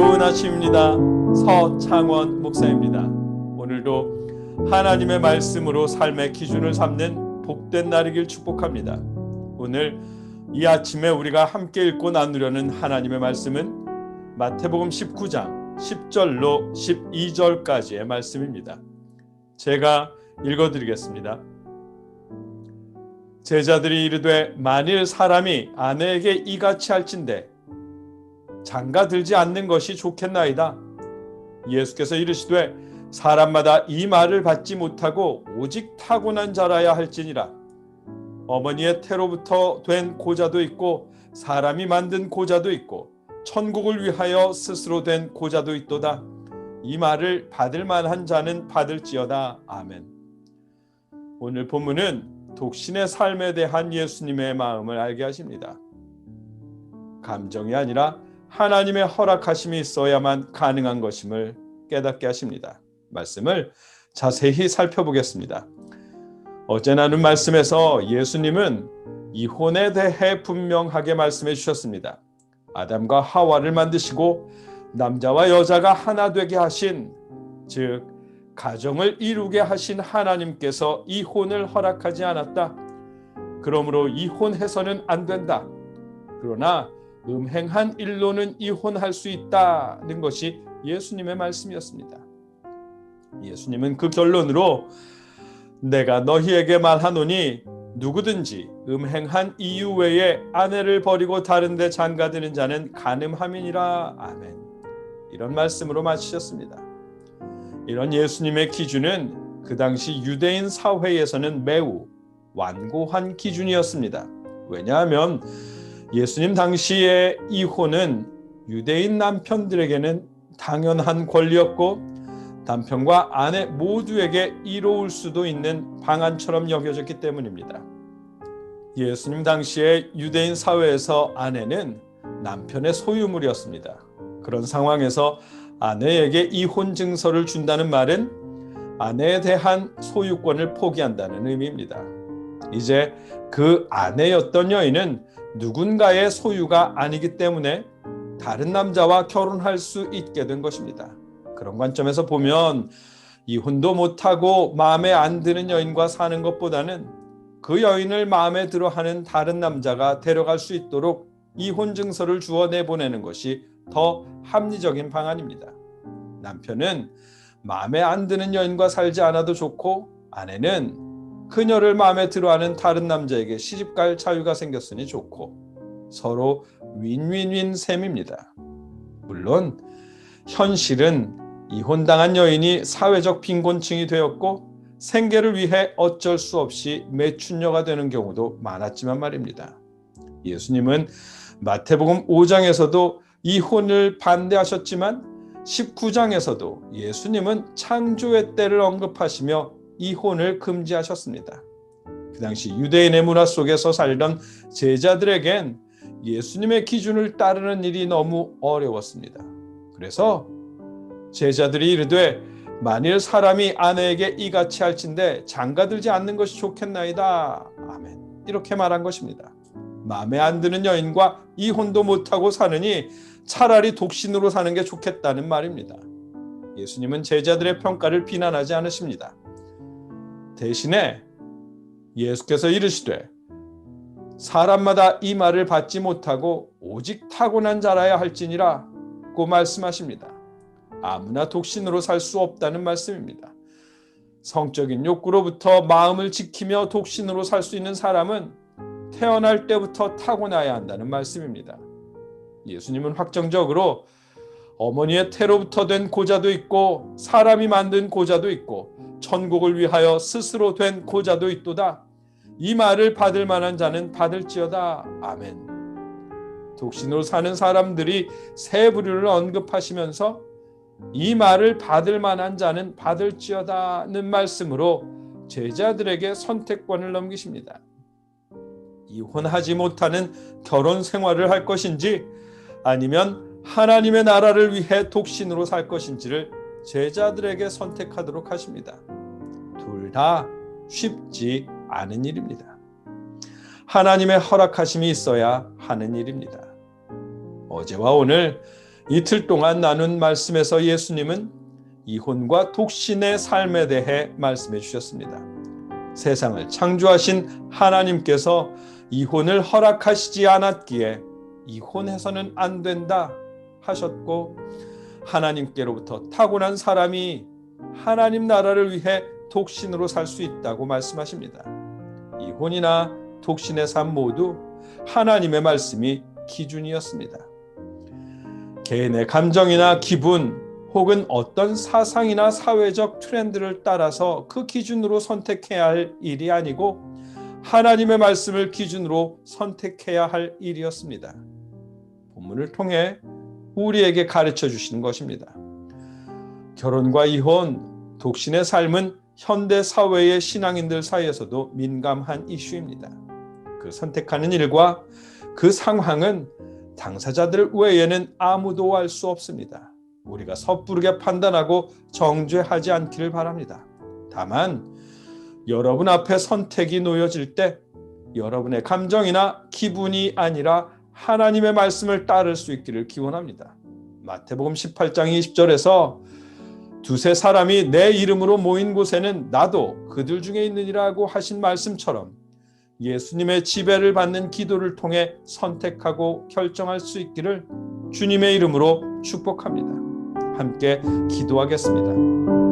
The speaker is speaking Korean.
좋은 아침입니다. 서창원 목사입니다. 오늘도 하나님의 말씀으로 삶의 기준을 삼는 복된 날이길 축복합니다. 오늘 이 아침에 우리가 함께 읽고 나누려는 하나님의 말씀은 마태복음 19장 10절로 12절까지의 말씀입니다. 제가 읽어드리겠습니다. 제자들이 이르되 만일 사람이 아내에게 이같이 할진대 장가 들지 않는 것이 좋겠나이다. 예수께서 이르시되 사람마다 이 말을 받지 못하고 오직 타고난 자라야 할지니라. 어머니의 태로부터 된 고자도 있고 사람이 만든 고자도 있고 천국을 위하여 스스로 된 고자도 있도다. 이 말을 받을 만한 자는 받을지어다. 아멘. 오늘 본문은 독신의 삶에 대한 예수님의 마음을 알게 하십니다. 감정이 아니라 하나님의 허락하심이 있어야만 가능한 것임을 깨닫게 하십니다. 말씀을 자세히 살펴보겠습니다. 어제 나눈 말씀에서 예수님은 이혼에 대해 분명하게 말씀해 주셨습니다. 아담과 하와를 만드시고 남자와 여자가 하나 되게 하신, 즉 가정을 이루게 하신 하나님께서 이혼을 허락하지 않았다. 그러므로 이혼해서는 안 된다. 그러나 음행한 일로는 이혼할 수 있다는 것이 예수님의 말씀이었습니다. 예수님은 그 결론으로 내가 너희에게 말하노니 누구든지 음행한 이유 외에 아내를 버리고 다른 데 장가드는 자는 간음함이니라. 아멘. 이런 말씀으로 마치셨습니다. 이런 예수님의 기준은 그 당시 유대인 사회에서는 매우 완고한 기준이었습니다. 왜냐하면 예수님 당시의 이혼은 유대인 남편들에게는 당연한 권리였고 남편과 아내 모두에게 이로울 수도 있는 방안처럼 여겨졌기 때문입니다. 예수님 당시의 유대인 사회에서 아내는 남편의 소유물이었습니다. 그런 상황에서 아내에게 이혼 증서를 준다는 말은 아내에 대한 소유권을 포기한다는 의미입니다. 이제 그 아내였던 여인은 누군가의 소유가 아니기 때문에 다른 남자와 결혼할 수 있게 된 것입니다. 그런 관점에서 보면 이혼도 못하고 마음에 안 드는 여인과 사는 것보다는 그 여인을 마음에 들어하는 다른 남자가 데려갈 수 있도록 이혼 증서를 주어 내보내는 것이 더 합리적인 방안입니다. 남편은 마음에 안 드는 여인과 살지 않아도 좋고 아내는 그녀를 마음에 들어하는 다른 남자에게 시집갈 자유가 생겼으니 좋고 서로 윈윈윈 셈입니다. 물론 현실은 이혼당한 여인이 사회적 빈곤층이 되었고 생계를 위해 어쩔 수 없이 매춘녀가 되는 경우도 많았지만 말입니다. 예수님은 마태복음 5장에서도 이혼을 반대하셨지만 19장에서도 예수님은 창조의 때를 언급하시며 이혼을 금지하셨습니다. 그 당시 유대인의 문화 속에서 살던 제자들에겐 예수님의 기준을 따르는 일이 너무 어려웠습니다. 그래서 제자들이 이르되 만일 사람이 아내에게 이같이 할진대 장가들지 않는 것이 좋겠나이다. 아멘. 이렇게 말한 것입니다. 마음에 안 드는 여인과 이혼도 못하고 사느니 차라리 독신으로 사는 게 좋겠다는 말입니다. 예수님은 제자들의 평가를 비난하지 않으십니다. 대신에 예수께서 이르시되 사람마다 이 말을 받지 못하고 오직 타고난 자라야 할지니라 고 말씀하십니다. 아무나 독신으로 살 수 없다는 말씀입니다. 성적인 욕구로부터 마음을 지키며 독신으로 살 수 있는 사람은 태어날 때부터 타고나야 한다는 말씀입니다. 예수님은 확정적으로 어머니의 태로부터 된 고자도 있고 사람이 만든 고자도 있고 천국을 위하여 스스로 된 고자도 있도다. 이 말을 받을 만한 자는 받을지어다. 아멘. 독신으로 사는 사람들이 세 부류를 언급하시면서 이 말을 받을 만한 자는 받을지어다는 말씀으로 제자들에게 선택권을 넘기십니다. 이혼하지 못하는 결혼 생활을 할 것인지 아니면 하나님의 나라를 위해 독신으로 살 것인지를 제자들에게 선택하도록 하십니다. 둘 다 쉽지 않은 일입니다. 하나님의 허락하심이 있어야 하는 일입니다. 어제와 오늘 이틀 동안 나눈 말씀에서 예수님은 이혼과 독신의 삶에 대해 말씀해 주셨습니다. 세상을 창조하신 하나님께서 이혼을 허락하시지 않았기에 이혼해서는 안 된다 하셨고, 하나님께로부터 타고난 사람이 하나님 나라를 위해 독신으로 살 수 있다고 말씀하십니다. 이혼이나 독신의 삶 모두 하나님의 말씀이 기준이었습니다. 개인의 감정이나 기분 혹은 어떤 사상이나 사회적 트렌드를 따라서 그 기준으로 선택해야 할 일이 아니고 하나님의 말씀을 기준으로 선택해야 할 일이었습니다. 본문을 통해 우리에게 가르쳐 주시는 것입니다. 결혼과 이혼, 독신의 삶은 현대 사회의 신앙인들 사이에서도 민감한 이슈입니다. 그 선택하는 일과 그 상황은 당사자들 외에는 아무도 알 수 없습니다. 우리가 섣부르게 판단하고 정죄하지 않기를 바랍니다. 다만 여러분 앞에 선택이 놓여질 때 여러분의 감정이나 기분이 아니라 하나님의 말씀을 따를 수 있기를 기원합니다. 마태복음 18장 20절에서 두세 사람이 내 이름으로 모인 곳에는 나도 그들 중에 있느니라고 하신 말씀처럼 예수님의 지배를 받는 기도를 통해 선택하고 결정할 수 있기를 주님의 이름으로 축복합니다. 함께 기도하겠습니다.